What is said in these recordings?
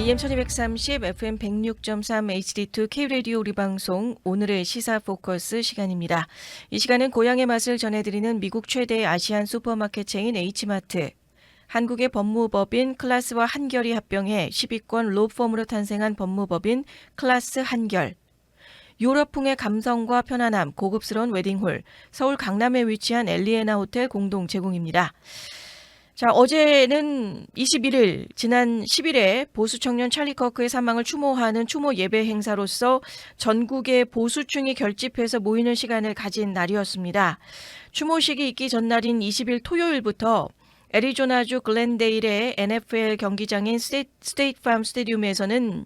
AM 1230, FM 106.3 HD2 K-라디오 우리 방송 오늘의 시사 포커스 시간입니다. 이 시간은 고향의 맛을 전해드리는 미국 최대 아시안 슈퍼마켓 체인 H마트, 한국의 법무법인 클라스와 한결이 합병해 10위권 로펌으로 탄생한 법무법인 클라스 한결, 유럽풍의 감성과 편안함, 고급스러운 웨딩홀, 서울 강남에 위치한 엘리에나 호텔 공동 제공입니다. 자, 어제는 21일, 지난 10일에 보수 청년 찰리 커크의 사망을 추모하는 추모 예배 행사로서 전국의 보수층이 결집해서 모이는 시간을 가진 날이었습니다. 추모식이 있기 전날인 20일 토요일부터 애리조나주 글렌데일의 NFL 경기장인 스테이트팜 스테디움에서는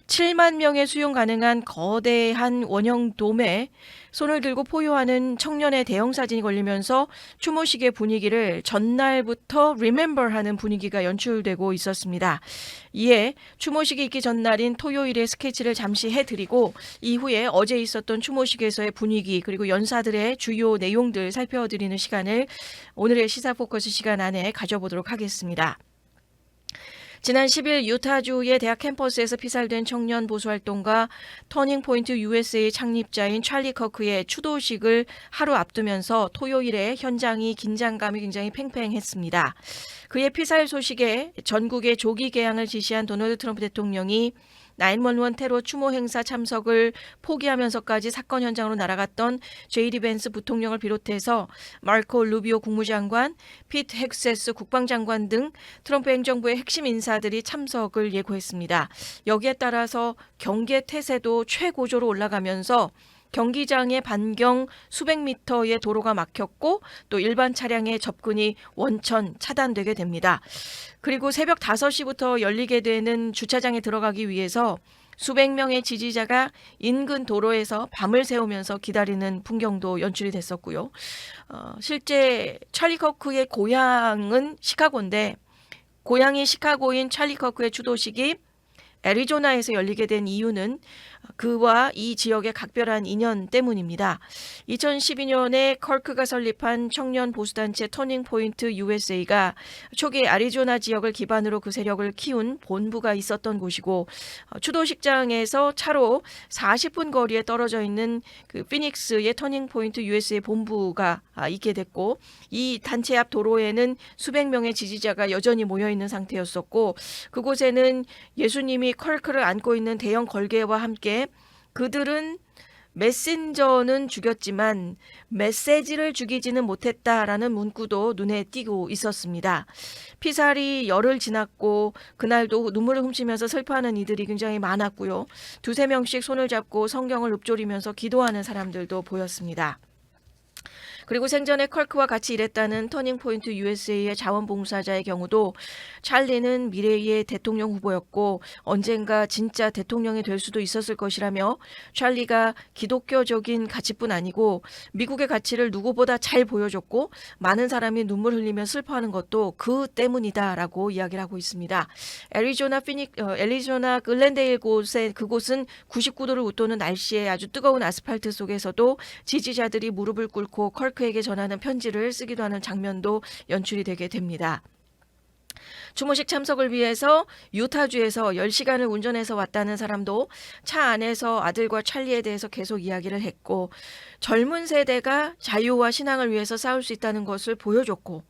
7만 명의 수용 가능한 거대한 원형 돔에 손을 들고 포효하는 청년의 대형 사진이 걸리면서 추모식의 분위기를 전날부터 Remember하는 분위기가 연출되고 있었습니다. 이에 추모식이 있기 전날인 토요일에 스케치를 잠시 해드리고 이후에 어제 있었던 추모식에서의 분위기 그리고 연사들의 주요 내용들 살펴드리는 시간을 오늘의 시사 포커스 시간 안에 가져보도록 하겠습니다. 지난 10일 유타주의 대학 캠퍼스에서 피살된 청년 보수활동가 터닝포인트 USA 창립자인 찰리 커크의 추도식을 하루 앞두면서 토요일에 현장이 긴장감이 굉장히 팽팽했습니다. 그의 피살 소식에 전국의 조기 개항을 지시한 도널드 트럼프 대통령이 911 테러 추모 행사 참석을 포기하면서까지 사건 현장으로 날아갔던 제이디 벤스 부통령을 비롯해서 마르코 루비오 국무장관, 피트 헥세스 국방장관 등 트럼프 행정부의 핵심 인사들이 참석을 예고했습니다. 여기에 따라서 경계 태세도 최고조로 올라가면서 경기장의 반경 수백 미터의 도로가 막혔고 또 일반 차량의 접근이 원천 차단되게 됩니다. 그리고 새벽 5시부터 열리게 되는 주차장에 들어가기 위해서 수백 명의 지지자가 인근 도로에서 밤을 새우면서 기다리는 풍경도 연출이 됐었고요. 실제 찰리 커크의 고향은 시카고인데 고향이 시카고인 찰리 커크의 추도식이 애리조나에서 열리게 된 이유는 그와 이 지역의 각별한 인연 때문입니다. 2012년에 커크가 설립한 청년 보수단체 터닝포인트 USA가 초기 애리조나 지역을 기반으로 그 세력을 키운 본부가 있었던 곳이고 추도식장에서 차로 40분 거리에 떨어져 있는 그 피닉스의 터닝포인트 USA 본부가 있게 됐고 이 단체 앞 도로에는 수백 명의 지지자가 여전히 모여있는 상태였었고 그곳에는 예수님이 커크를 안고 있는 대형 걸개와 함께 그들은 메신저는 죽였지만 메시지를 죽이지는 못했다라는 문구도 눈에 띄고 있었습니다. 피살이 열흘 지났고 그날도 눈물을 훔치면서 슬퍼하는 이들이 굉장히 많았고요. 2-3명씩 손을 잡고 성경을 읊조리면서 기도하는 사람들도 보였습니다. 그리고 생전에 컬크와 같이 일했다는 터닝포인트 USA의 자원봉사자의 경우도 찰리는 미래의 대통령 후보였고 언젠가 진짜 대통령이 될 수도 있었을 것이라며 찰리가 기독교적인 가치뿐 아니고 미국의 가치를 누구보다 잘 보여줬고 많은 사람이 눈물 흘리며 슬퍼하는 것도 그 때문이다라고 이야기를 하고 있습니다. 애리조나 글렌데일 그곳은 99도를 웃도는 날씨에 아주 뜨거운 아스팔트 속에서도 지지자들이 무릎을 꿇고 컬크에게 전하는 편지를 쓰기도 하는 장면도 연출이 되게 됩니다. 추모식 참석을 위해서 유타주에서 10시간을 운전해서 왔다는 사람도 차 안에서 아들과 찰리에 대해서 계속 이야기를 했고 젊은 세대가 자유와 신앙을 위해서 싸울 수 있다는 것을 보여줬고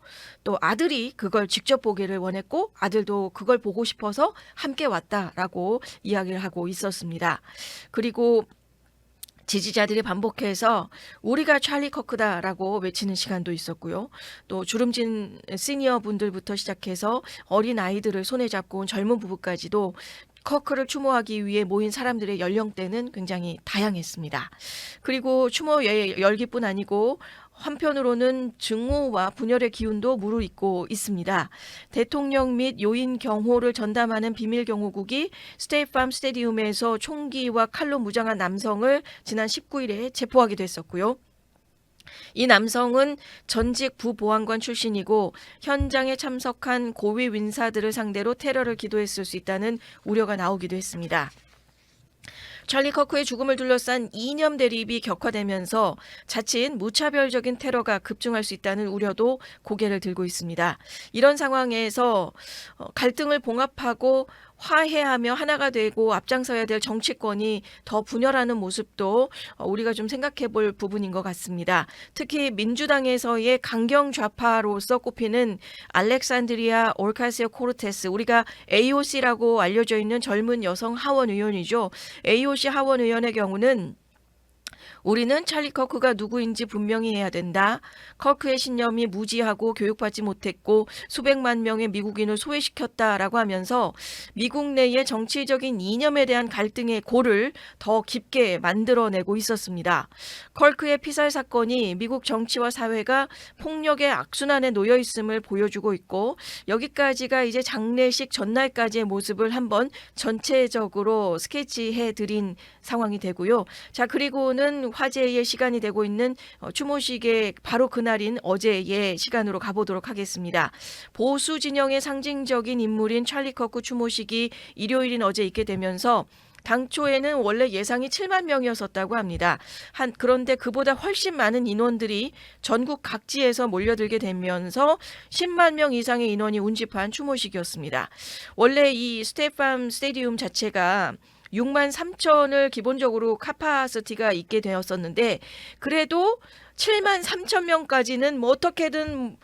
또 아들이 그걸 직접 보기를 원했고 아들도 그걸 보고 싶어서 함께 왔다라고 이야기를 하고 있었습니다. 그리고 지지자들이 반복해서 우리가 찰리 커크다라고 외치는 시간도 있었고요. 또 주름진 시니어 분들부터 시작해서 어린 아이들을 손에 잡고 온 젊은 부부까지도 커크를 추모하기 위해 모인 사람들의 연령대는 굉장히 다양했습니다. 그리고 추모 열기뿐 아니고 한편으로는 증오와 분열의 기운도 무르익고 있습니다. 대통령 및 요인 경호를 전담하는 비밀 경호국이 스테이트팜 스테디움에서 총기와 칼로 무장한 남성을 지난 19일에 체포하기도 했었고요. 이 남성은 전직 부보안관 출신이고 현장에 참석한 고위 인사들을 상대로 테러를 기도했을 수 있다는 우려가 나오기도 했습니다. 찰리 커크의 죽음을 둘러싼 이념 대립이 격화되면서 자칫 무차별적인 테러가 급증할 수 있다는 우려도 고개를 들고 있습니다. 이런 상황에서 갈등을 봉합하고 화해하며 하나가 되고 앞장서야 될 정치권이 더 분열하는 모습도 우리가 좀 생각해 볼 부분인 것 같습니다. 특히 민주당에서의 강경 좌파로서 꼽히는 알렉산드리아 올카시오 코르테스, 우리가 AOC라고 알려져 있는 젊은 여성 하원 의원이죠. AOC 하원 의원의 경우는 우리는 찰리 커크가 누구인지 분명히 해야 된다. 커크의 신념이 무지하고 교육받지 못했고 수백만 명의 미국인을 소외시켰다라고 하면서 미국 내의 정치적인 이념에 대한 갈등의 골을 더 깊게 만들어내고 있었습니다. 커크의 피살 사건이 미국 정치와 사회가 폭력의 악순환에 놓여 있음을 보여주고 있고, 여기까지가 이제 장례식 전날까지의 모습을 한번 전체적으로 스케치해 드린 상황이 되고요. 자, 그리고는 화제의 시간이 되고 있는 추모식의 바로 그날인 어제의 시간으로 가보도록 하겠습니다. 보수 진영의 상징적인 인물인 찰리 커크 추모식이 일요일인 어제 있게 되면서 당초에는 원래 예상이 7만 명이었었다고 합니다. 그런데 그보다 훨씬 많은 인원들이 전국 각지에서 몰려들게 되면서 10만 명 이상의 인원이 운집한 추모식이었습니다. 원래 이 스테팜 스테디움 자체가 6만 3천을 기본적으로 카파시티가 있게 되었었는데, 그래도 7만 3천 명까지는 뭐 어떻게든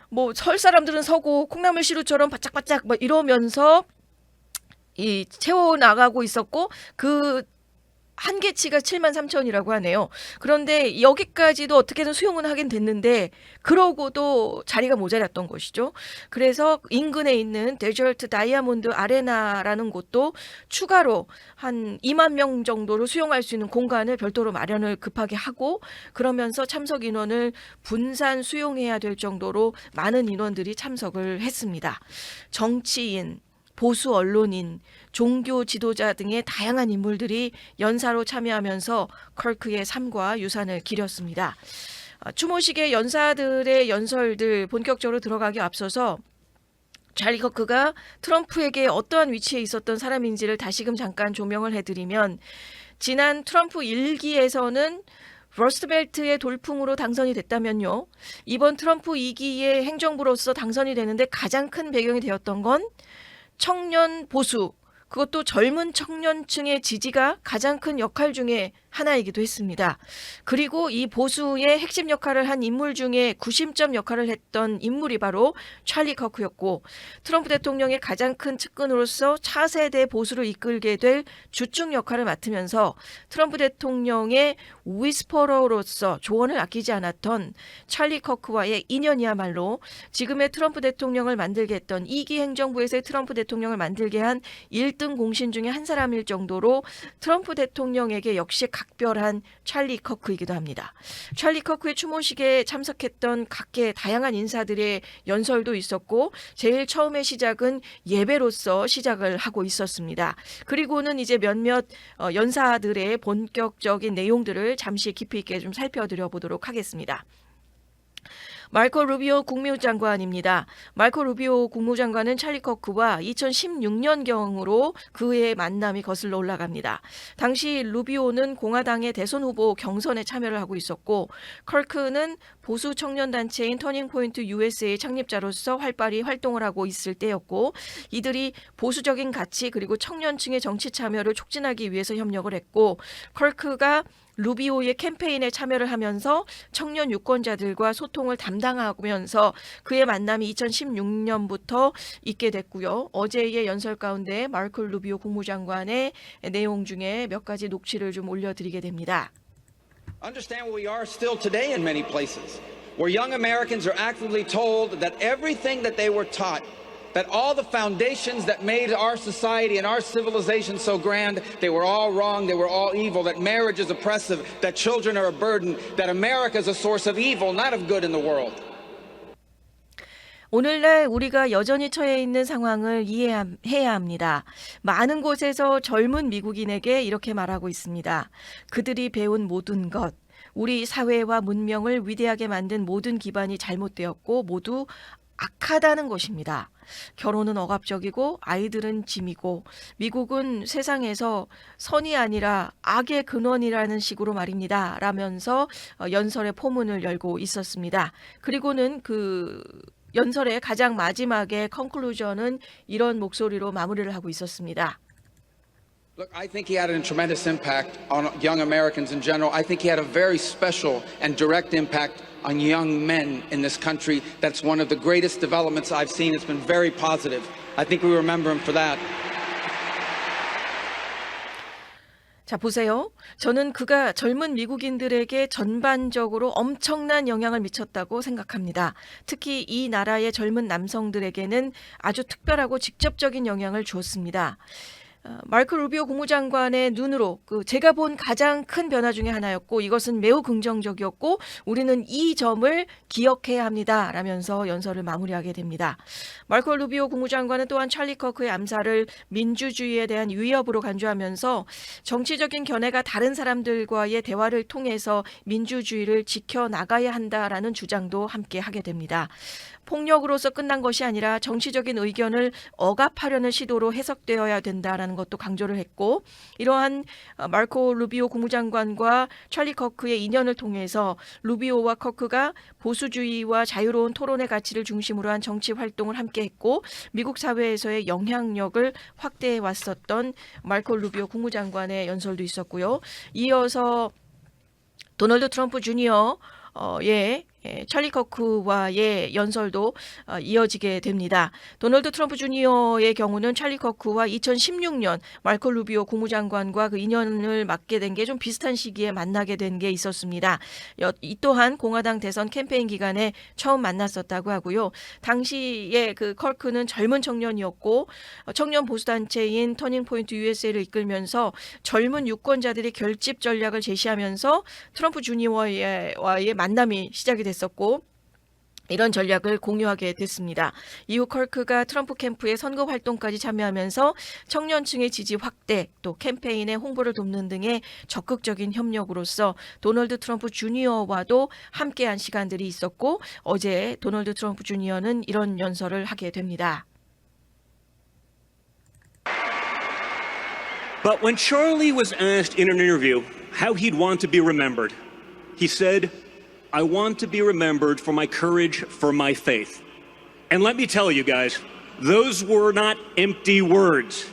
뭐 설 사람들은 서고 콩나물 시루처럼 바짝바짝 막 이러면서 이 채워 나가고 있었고, 그 한계치가 7만 3천이라고 하네요. 그런데 여기까지도 어떻게든 수용은 하긴 됐는데 그러고도 자리가 모자랐던 것이죠. 그래서 인근에 있는 데저트 다이아몬드 아레나라는 곳도 추가로 한 2만 명 정도를 수용할 수 있는 공간을 별도로 마련을 급하게 하고, 그러면서 참석 인원을 분산 수용해야 될 정도로 많은 인원들이 참석을 했습니다. 정치인, 보수 언론인, 종교 지도자 등의 다양한 인물들이 연사로 참여하면서 커크의 삶과 유산을 기렸습니다. 추모식의 연사들의 연설들 본격적으로 들어가기 앞서서 찰리 커크가 트럼프에게 어떠한 위치에 있었던 사람인지를 다시금 잠깐 조명을 해드리면, 지난 트럼프 1기에서는 러스트벨트의 돌풍으로 당선이 됐다면요, 이번 트럼프 2기의 행정부로서 당선이 되는데 가장 큰 배경이 되었던 건 청년 보수, 그것도 젊은 청년층의 지지가 가장 큰 역할 중에 하나이기도 했습니다. 그리고 이 보수의 핵심 역할을 한 인물 중에 구심점 역할을 했던 인물이 바로 찰리 커크였고, 트럼프 대통령의 가장 큰 측근으로서 차세대 보수를 이끌게 될 주축 역할을 맡으면서 트럼프 대통령의 위스퍼러로서 조언을 아끼지 않았던 찰리 커크와의 인연이야말로 지금의 트럼프 대통령을 만들게 했던 2기 행정부에서의 트럼프 대통령을 만들게 한 1등 공신 중에 한 사람일 정도로 트럼프 대통령에게 역시 각별한 찰리 커크이기도 합니다. 찰리 커크의 추모식에 참석했던 각계 다양한 인사들의 연설도 있었고, 제일 처음의 시작은 예배로서 시작을 하고 있었습니다. 그리고는 이제 몇몇 연사들의 본격적인 내용들을 잠시 깊이 있게 좀 살펴드려 보도록 하겠습니다. 마르코 루비오 국무장관입니다. 마르코 루비오 국무장관은 찰리 커크와 2016년경으로 그의 만남이 거슬러 올라갑니다. 당시 루비오는 공화당의 대선 후보 경선에 참여를 하고 있었고, 커크는 보수 청년 단체인 터닝포인트 USA 창립자로서 활발히 활동을 하고 있을 때였고, 이들이 보수적인 가치 그리고 청년층의 정치 참여를 촉진하기 위해서 협력을 했고, 커크가 루비오의 캠페인에 참여를 하면서 청년 유권자들과 소통을 담당하면서 그의 만남이 2016년부터 있게 됐고요. 어제의 연설 가운데 마르코 루비오 국무장관의 내용 중에 몇 가지 녹취를 좀 올려드리게 됩니다. Understand where we are still today in many places, where young Americans are actively told that everything that they were taught, that all the foundations that made our society and our civilization so grand, they were all wrong, they were all evil, that marriage is oppressive, that children are a burden, that America is a source of evil, not of good in the world. 오늘날 우리가 여전히 처해 있는 상황을 이해해야 합니다. 많은 곳에서 젊은 미국인에게 이렇게 말하고 있습니다. 그들이 배운 모든 것, 우리 사회와 문명을 위대하게 만든 모든 기반이 잘못되었고 모두 악하다는 것입니다. 결혼은 억압적이고 아이들은 짐이고 미국은 세상에서 선이 아니라 악의 근원이라는 식으로 말입니다. 라면서 연설의 포문을 열고 있었습니다. 그리고는 그 연설의 가장 마지막에 컨클루전은 이런 목소리로 마무리를 하고 있었습니다. Look, I think he had a tremendous impact on young Americans in general. I think he had a very special and direct impact on young men in this country. That's one of the greatest developments I've seen. It's been very positive. I think we remember him for that. 자, 보세요. 저는 그가 젊은 미국인들에게 전반적으로 엄청난 영향을 미쳤다고 생각합니다. 특히 이 나라의 젊은 남성들에게는 아주 특별하고 직접적인 영향을 주었습니다. 마르코 루비오 국무장관의 눈으로 제가 본 가장 큰 변화 중에 하나였고 이것은 매우 긍정적이었고 우리는 이 점을 기억해야 합니다. 라면서 연설을 마무리하게 됩니다. 마르코 루비오 국무장관은 또한 찰리 커크의 암살을 민주주의에 대한 위협으로 간주하면서 정치적인 견해가 다른 사람들과의 대화를 통해서 민주주의를 지켜나가야 한다라는 주장도 함께 하게 됩니다. 폭력으로서 끝난 것이 아니라 정치적인 의견을 억압하려는 시도로 해석되어야 된다라는 것도 강조를 했고 이러한 마르코 루비오 국무장관과 찰리 커크의 인연을 통해서 루비오와 커크가 보수주의와 자유로운 토론의 가치를 중심으로 한 정치 활동을 함께 했고 미국 사회에서의 영향력을 확대해 왔었던 마르코 루비오 국무장관의 연설도 있었고요. 이어서 도널드 트럼프 주니어 찰리 커크와의 연설도 이어지게 됩니다. 도널드 트럼프 주니어의 경우는 찰리 커크와 2016년 마르코 루비오 국무장관과 그 인연을 맺게 된 게 좀 비슷한 시기에 만나게 된 게 있었습니다. 이 또한 공화당 대선 캠페인 기간에 처음 만났었다고 하고요. 당시에 그 커크는 젊은 청년이었고 청년 보수단체인 터닝포인트 USA를 이끌면서 젊은 유권자들이 결집 전략을 제시하면서 트럼프 주니어와의 만남이 시작이 됐었고 이런 전략을 공유하게 됐습니다. 이후 커크가 트럼프 캠프의 선거 활동까지 참여하면서 청년층의 지지 확대 또 캠페인의 홍보를 돕는 등의 적극적인 협력으로서 도널드 트럼프 주니어와도 함께한 시간들이 있었고 어제 도널드 트럼프 주니어는 이런 연설을 하게 됩니다. But when Charlie was asked in an interview how he'd want to be remembered, he said, I want to be remembered for my courage, for my faith. And let me tell you guys, those were not empty words.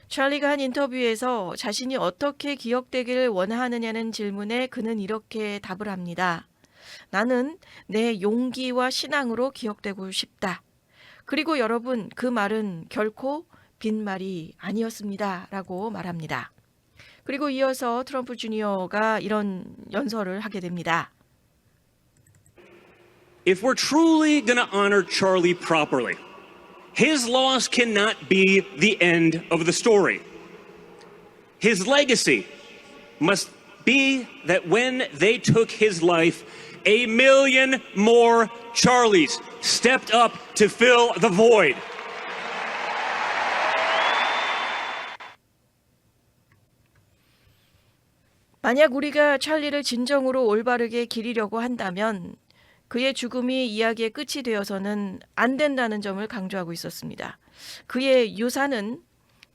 찰리가 한 인터뷰에서 자신이 어떻게 기억되기를 원하느냐는 질문에 그는 이렇게 답을 합니다. 나는 내 용기와 신앙으로 기억되고 싶다. 그리고 여러분, 그 말은 결코 빈말이 아니었습니다. 라고 말합니다. 그리고 이어서 트럼프 주니어가 이런 연설을 하게 됩니다. If we're truly going to honor Charlie properly, his loss cannot be the end of the story. His legacy must be that when they took his life, 1 million more Charlies stepped up to fill the void. 만약 우리가 찰리를 진정으로 올바르게 기리려고 한다면 그의 죽음이 이야기의 끝이 되어서는 안 된다는 점을 강조하고 있었습니다. 그의 유산은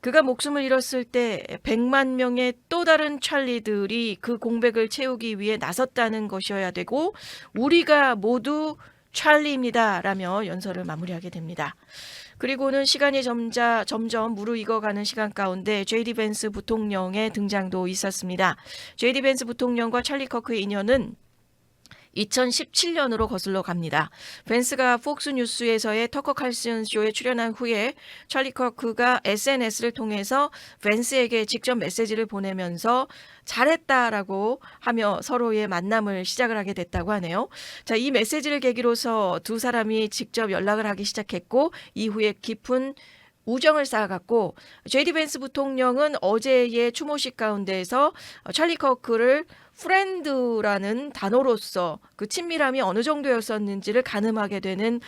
그가 목숨을 잃었을 때 100만 명의 또 다른 찰리들이 그 공백을 채우기 위해 나섰다는 것이어야 되고 우리가 모두 찰리입니다. 라며 연설을 마무리하게 됩니다. 그리고는 시간이 점점 무르익어가는 시간 가운데 J.D. 벤스 부통령의 등장도 있었습니다. J.D. 벤스 부통령과 찰리 커크의 인연은 2017년으로 거슬러 갑니다. 벤스가 폭스뉴스에서의 터커 칼슨 쇼에 출연한 후에 찰리 커크가 SNS를 통해서 벤스에게 직접 메시지를 보내면서 잘했다라고 하며 서로의 만남을 시작을 하게 됐다고 하네요. 자, 이 메시지를 계기로서 두 사람이 직접 연락을 하기 시작했고 이후에 깊은 우정을 쌓아갔고 J.D. 벤스 부통령은 어제의 추모식 가운데에서 찰리 커크를 프렌드라는 단어로서 그 친밀함이 어느 정도였었는지를 가늠하게 되는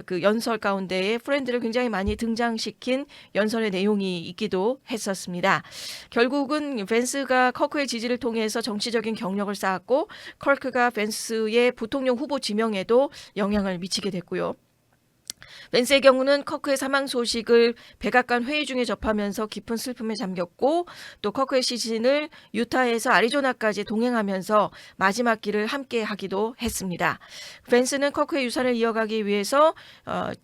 그 연설 가운데에 프렌드를 굉장히 많이 등장시킨 연설의 내용이 있기도 했었습니다. 결국은 벤스가 커크의 지지를 통해서 정치적인 경력을 쌓았고 커크가 벤스의 부통령 후보 지명에도 영향을 미치게 됐고요. 벤스의 경우는 커크의 사망 소식을 백악관 회의 중에 접하면서 깊은 슬픔에 잠겼고 또 커크의 시신을 유타에서 아리조나까지 동행하면서 마지막 길을 함께 하기도 했습니다. 벤스는 커크의 유산을 이어가기 위해서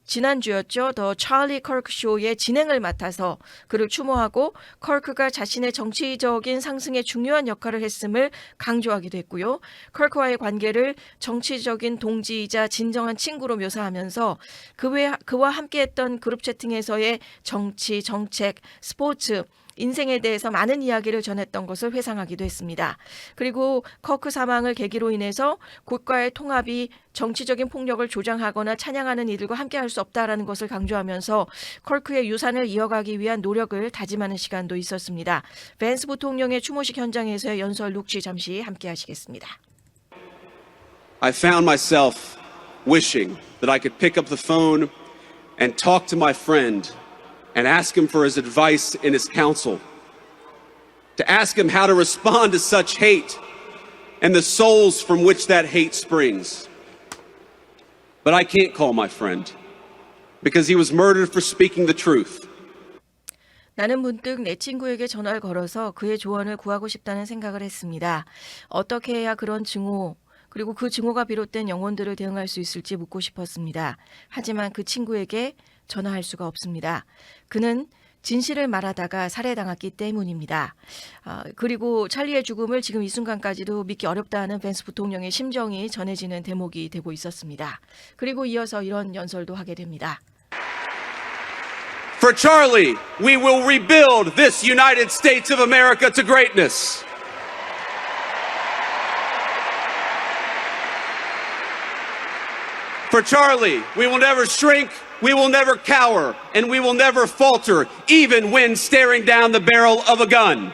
지난주였죠. 더 찰리 커크 쇼의 진행을 맡아서 그를 추모하고 커크가 자신의 정치적인 상승에 중요한 역할을 했음을 강조하기도 했고요. 커크와의 관계를 정치적인 동지이자 진정한 친구로 묘사하면서 그와 함께했던 그룹 채팅에서의 정치, 정책, 스포츠, 인생에 대해서 많은 이야기를 전했던 것을 회상하기도 했습니다. 그리고 커크 사망을 계기로 인해서 국가의 통합이 정치적인 폭력을 조장하거나 찬양하는 이들과 함께할 수 없다라는 것을 강조하면서 커크의 유산을 이어가기 위한 노력을 다짐하는 시간도 있었습니다. 벤스 부통령의 추모식 현장에서의 연설 녹취 잠시 함께 하시겠습니다. I found myself wishing that I could pick up the phone and talk to my friend and ask him for his advice and his counsel, to ask him how to respond to such hate and the souls from which that hate springs. But I can't call my friend because he was murdered for speaking the truth. 나는 문득 내 친구에게 전화를 걸어서 그의 조언을 구하고 싶다는 생각을 했습니다. 어떻게 해야 그런 증오, 그리고 그 증오가 비롯된 영혼들을 대응할 수 있을지 묻고 싶었습니다. 하지만 그 친구에게 전화할 수가 없습니다. 그는 진실을 말하다가 살해당했기 때문입니다. 그리고 찰리의 죽음을 지금 이 순간까지도 믿기 어렵다는 벤스 부통령의 심정이 전해지는 대목이 되고 있었습니다. 그리고 이어서 이런 연설도 하게 됩니다. For Charlie, we will rebuild this United States of America to greatness. For Charlie, we will never shrink, we will never cower, and we will never falter, even when staring down the barrel of a gun.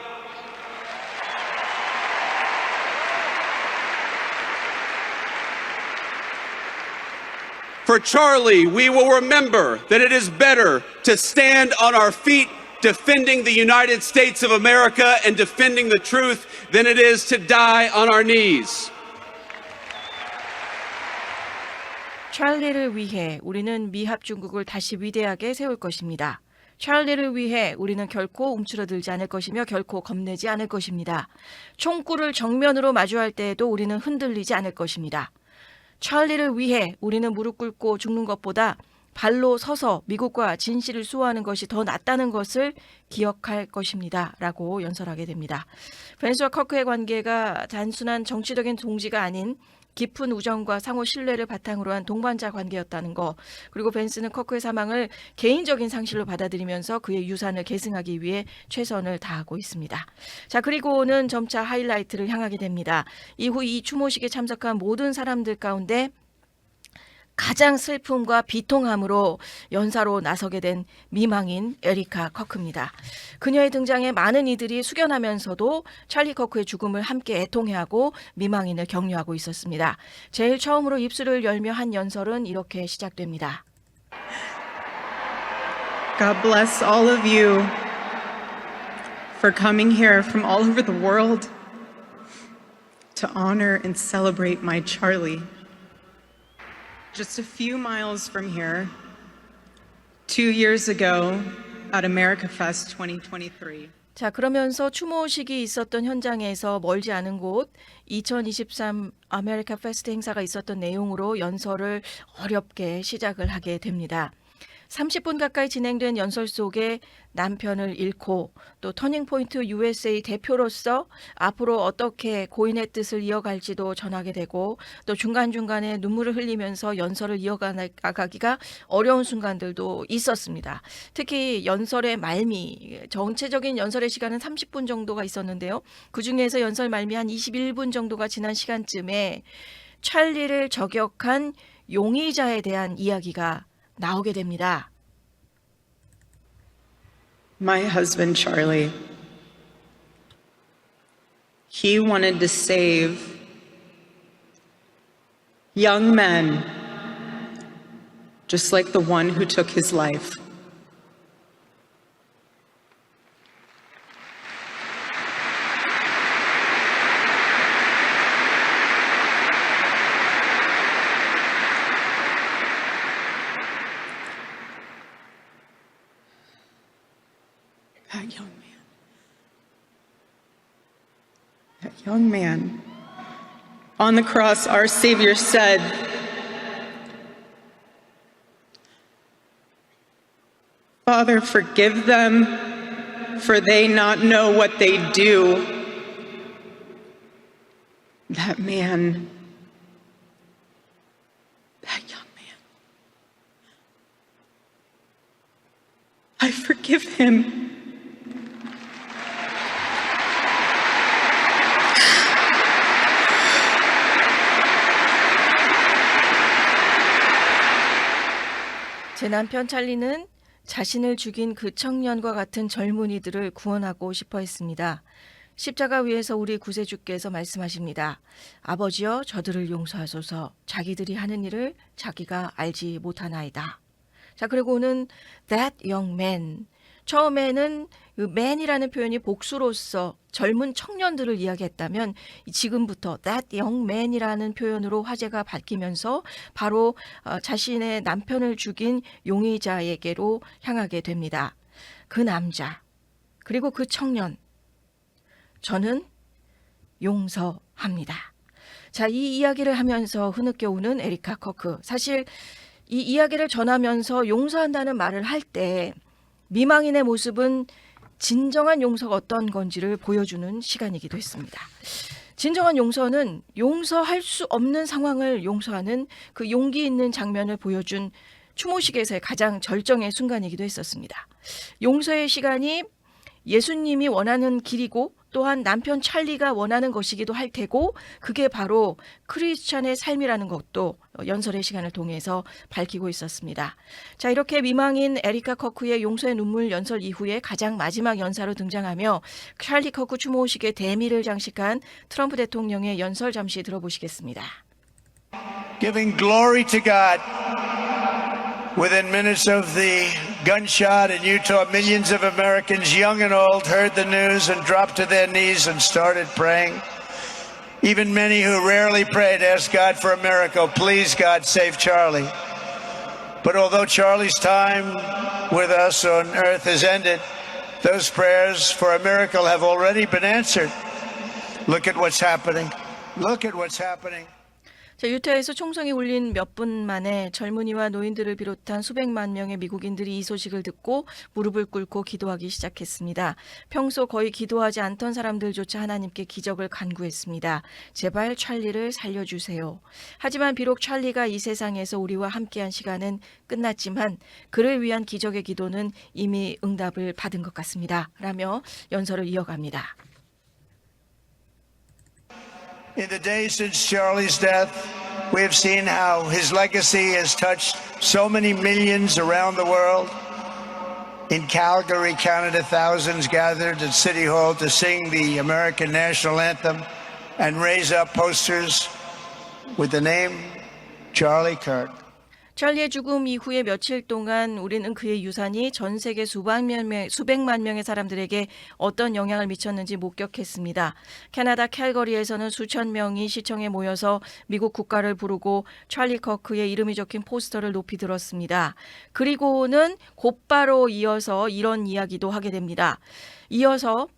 For Charlie, we will remember that it is better to stand on our feet defending the United States of America and defending the truth than it is to die on our knees. 찰리를 위해 우리는 미합 중국을 다시 위대하게 세울 것입니다. 찰리를 위해 우리는 결코 움츠러들지 않을 것이며 결코 겁내지 않을 것입니다. 총구를 정면으로 마주할 때에도 우리는 흔들리지 않을 것입니다. 찰리를 위해 우리는 무릎 꿇고 죽는 것보다 발로 서서 미국과 진실을 수호하는 것이 더 낫다는 것을 기억할 것입니다. 라고 연설하게 됩니다. 벤스와 커크의 관계가 단순한 정치적인 동지가 아닌 깊은 우정과 상호 신뢰를 바탕으로 한 동반자 관계였다는 거, 그리고 벤스는 커크의 사망을 개인적인 상실로 받아들이면서 그의 유산을 계승하기 위해 최선을 다하고 있습니다. 자, 그리고는 점차 하이라이트를 향하게 됩니다. 이후 이 추모식에 참석한 모든 사람들 가운데 가장 슬픔과 비통함으로 연사로 나서게 된 미망인 에리카 커크입니다. 그녀의 등장에 많은 이들이 숙연하면서도 찰리 커크의 죽음을 함께 애통해하고 미망인을 격려하고 있었습니다. 제일 처음으로 입술을 열며 한 연설은 이렇게 시작됩니다. God bless all of you for coming here from all over the world to honor and celebrate my Charlie. Just a few miles from here, 2 years ago at America Fest 2023. 자, 그러면서 추모식이 있었던 현장에서 멀지 않은 곳 2023 아메리카 페스트 행사가 있었던 내용으로 연설을 어렵게 시작을 하게 됩니다. 30분 가까이 진행된 연설 속에 남편을 잃고 또 터닝포인트 USA 대표로서 앞으로 어떻게 고인의 뜻을 이어갈지도 전하게 되고 또 중간중간에 눈물을 흘리면서 연설을 이어가기가 어려운 순간들도 있었습니다. 특히 연설의 말미, 전체적인 연설의 시간은 30분 정도가 있었는데요. 그중에서 연설 말미 한 21분 정도가 지난 시간쯤에 찰리를 저격한 용의자에 대한 이야기가 나오게 됩니다. My husband, Charlie, he wanted to save young men just like the one who took his life. young man. On the cross, our Savior said, "Father, forgive them, for they not know what they do." That man, that young man, I forgive him. 제 남편 찰리는 자신을 죽인 그 청년과 같은 젊은이들을 구원하고 싶어 했습니다. 십자가 위에서 우리 구세주께서 말씀하십니다. 아버지여 저들을 용서하소서 자기들이 하는 일을 자기가 알지 못하나이다. 자, 그리고는 that young man. 처음에는 그 man이라는 표현이 복수로서 젊은 청년들을 이야기했다면 지금부터 that young man이라는 표현으로 화제가 바뀌면서 바로 자신의 남편을 죽인 용의자에게로 향하게 됩니다. 그 남자 그리고 그 청년 저는 용서합니다. 자, 이 이야기를 하면서 흐느껴오는 에리카 커크. 사실 이 이야기를 전하면서 용서한다는 말을 할 때 미망인의 모습은 진정한 용서가 어떤 건지를 보여주는 시간이기도 했습니다. 진정한 용서는 용서할 수 없는 상황을 용서하는 그 용기 있는 장면을 보여준 추모식에서의 가장 절정의 순간이기도 했었습니다. 용서의 시간이 예수님이 원하는 길이고 또한 남편 찰리가 원하는 것이기도 할 테고 그게 바로 크리스찬의 삶이라는 것도 연설의 시간을 통해서 밝히고 있었습니다. 자, 이렇게 미망인 에리카 커크의 용서의 눈물 연설 이후에 가장 마지막 연사로 등장하며 찰리 커크 추모식의 대미를 장식한 트럼프 대통령의 연설 잠시 들어보시겠습니다. Giving glory to God. Within minutes of the gunshot in Utah, millions of Americans, young and old, heard the news and dropped to their knees and started praying. Even many who rarely prayed asked God for a miracle. Please, God, save Charlie. But although Charlie's time with us on earth has ended, those prayers for a miracle have already been answered. Look at what's happening. Look at what's happening. 자, 유타에서 총성이 울린 몇 분 만에 젊은이와 노인들을 비롯한 수백만 명의 미국인들이 이 소식을 듣고 무릎을 꿇고 기도하기 시작했습니다. 평소 거의 기도하지 않던 사람들조차 하나님께 기적을 간구했습니다. 제발 찰리를 살려주세요. 하지만 비록 찰리가 이 세상에서 우리와 함께한 시간은 끝났지만 그를 위한 기적의 기도는 이미 응답을 받은 것 같습니다. 라며 연설을 이어갑니다. In the days since Charlie's death, we have seen how his legacy has touched so many millions around the world. In Calgary, Canada, thousands gathered at City Hall to sing the American national anthem and raise up posters with the name Charlie Kirk. 찰리의 죽음 이후에 며칠 동안 우리는 그의 유산이 전 세계 수백만 명의 사람들에게 어떤 영향을 미쳤는지 목격했습니다. 캐나다 캘거리에서는 수천 명이 시청에 모여서 미국 국가를 부르고 찰리 커크의 이름이 적힌 포스터를 높이 들었습니다. 그리고는 곧바로 이어서 이런 이야기도 하게 됩니다. 이어서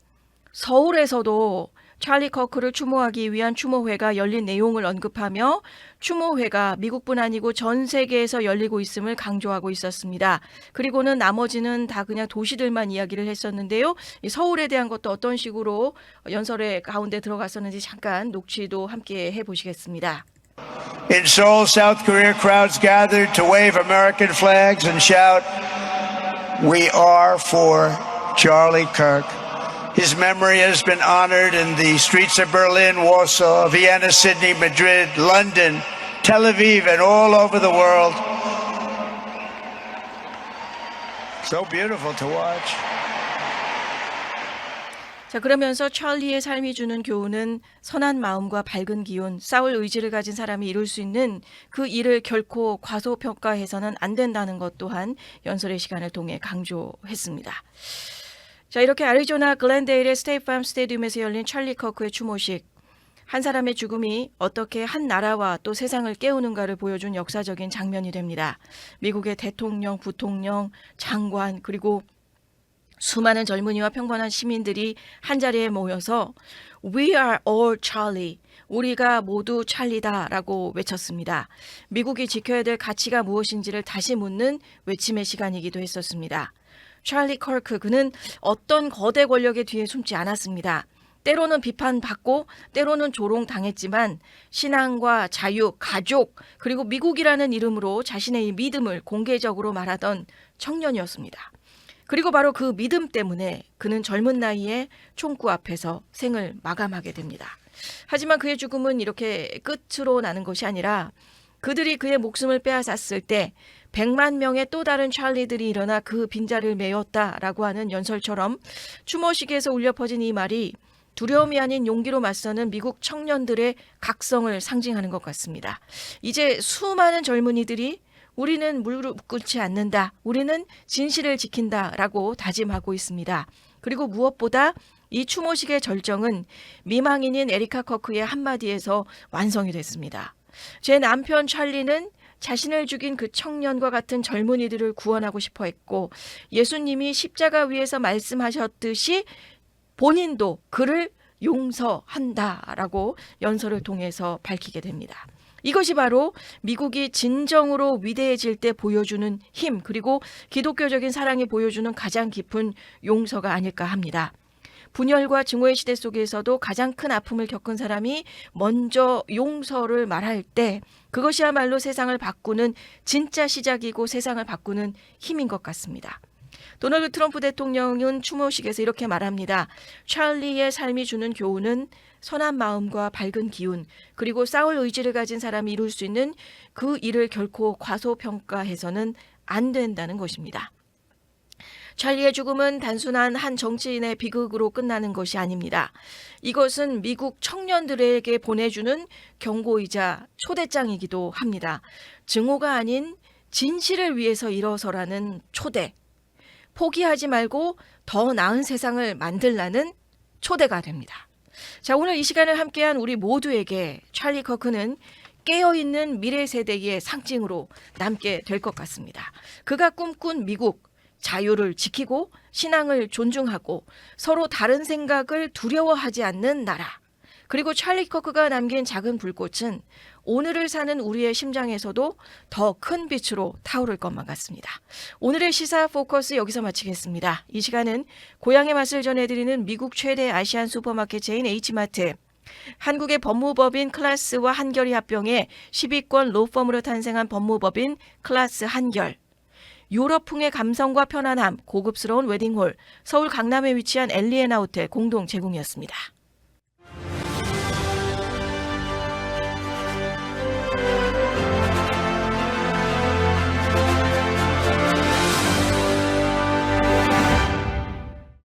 서울에서도 찰리 커크를 추모하기 위한 추모회가 열린 내용을 언급하며 추모회가 미국뿐 아니고 전 세계에서 열리고 있음을 강조하고 있었습니다. 그리고는 나머지는 다 그냥 도시들만 이야기를 했었는데요. 서울에 대한 것도 어떤 식으로 연설의 가운데 들어갔었는지 잠깐 녹취도 함께 해보시겠습니다. In Seoul, South Korea, crowds gathered to wave American flags and shout, "We are for Charlie Kirk." His memory has been honored in the streets of Berlin, Warsaw, Vienna, Sydney, Madrid, London, Tel Aviv, and all over the world. So beautiful to watch. 자, 그러면서 찰리의 삶이 주는 교훈은 선한 마음과 밝은 기운, 싸울 의지를 가진 사람이 이룰 수 있는 그 일을 결코 과소평가해서는 안 된다는 것 또한 연설의 시간을 통해 강조했습니다. 자, 이렇게 애리조나 글렌데일의 스테이트팜 스테디움에서 열린 찰리 커크의 추모식. 한 사람의 죽음이 어떻게 한 나라와 또 세상을 깨우는가를 보여준 역사적인 장면이 됩니다. 미국의 대통령, 부통령, 장관 그리고 수많은 젊은이와 평범한 시민들이 한자리에 모여서 We are all Charlie. 우리가 모두 찰리다라고 외쳤습니다. 미국이 지켜야 될 가치가 무엇인지를 다시 묻는 외침의 시간이기도 했었습니다. 찰리 커크, 그는 어떤 거대 권력의 뒤에 숨지 않았습니다. 때로는 비판받고 때로는 조롱당했지만 신앙과 자유, 가족, 그리고 미국이라는 이름으로 자신의 이 믿음을 공개적으로 말하던 청년이었습니다. 그리고 바로 그 믿음 때문에 그는 젊은 나이에 총구 앞에서 생을 마감하게 됩니다. 하지만 그의 죽음은 이렇게 끝으로 나는 것이 아니라 그들이 그의 목숨을 빼앗았을 때 100만 명의 또 다른 찰리들이 일어나 그 빈자리를 메웠다라고 하는 연설처럼 추모식에서 울려 퍼진 이 말이 두려움이 아닌 용기로 맞서는 미국 청년들의 각성을 상징하는 것 같습니다. 이제 수많은 젊은이들이 우리는 무릎 꿇지 않는다, 우리는 진실을 지킨다라고 다짐하고 있습니다. 그리고 무엇보다 이 추모식의 절정은 미망인인 에리카 커크의 한마디에서 완성이 됐습니다. 제 남편 찰리는 자신을 죽인 그 청년과 같은 젊은이들을 구원하고 싶어 했고 예수님이 십자가 위에서 말씀하셨듯이 본인도 그를 용서한다라고 연설을 통해서 밝히게 됩니다. 이것이 바로 미국이 진정으로 위대해질 때 보여주는 힘, 그리고 기독교적인 사랑이 보여주는 가장 깊은 용서가 아닐까 합니다. 분열과 증오의 시대 속에서도 가장 큰 아픔을 겪은 사람이 먼저 용서를 말할 때 그것이야말로 세상을 바꾸는 진짜 시작이고 세상을 바꾸는 힘인 것 같습니다. 도널드 트럼프 대통령은 추모식에서 이렇게 말합니다. 찰리의 삶이 주는 교훈은 선한 마음과 밝은 기운, 그리고 싸울 의지를 가진 사람이 이룰 수 있는 그 일을 결코 과소평가해서는 안 된다는 것입니다. 찰리의 죽음은 단순한 한 정치인의 비극으로 끝나는 것이 아닙니다. 이것은 미국 청년들에게 보내주는 경고이자 초대장이기도 합니다. 증오가 아닌 진실을 위해서 일어서라는 초대. 포기하지 말고 더 나은 세상을 만들라는 초대가 됩니다. 자, 오늘 이 시간을 함께한 우리 모두에게 찰리 커크는 깨어있는 미래 세대의 상징으로 남게 될 것 같습니다. 그가 꿈꾼 미국, 자유를 지키고 신앙을 존중하고 서로 다른 생각을 두려워하지 않는 나라. 그리고 찰리 커크가 남긴 작은 불꽃은 오늘을 사는 우리의 심장에서도 더 큰 빛으로 타오를 것만 같습니다. 오늘의 시사 포커스 여기서 마치겠습니다. 이 시간은 고향의 맛을 전해드리는 미국 최대 아시안 슈퍼마켓 체인 H마트, 한국의 법무법인 클라스와 한결이 합병해 10위권 로펌으로 탄생한 법무법인 클라스 한결, 유럽풍의 감성과 편안함, 고급스러운 웨딩홀, 서울 강남에 위치한 엘리에나 호텔 공동 제공이었습니다.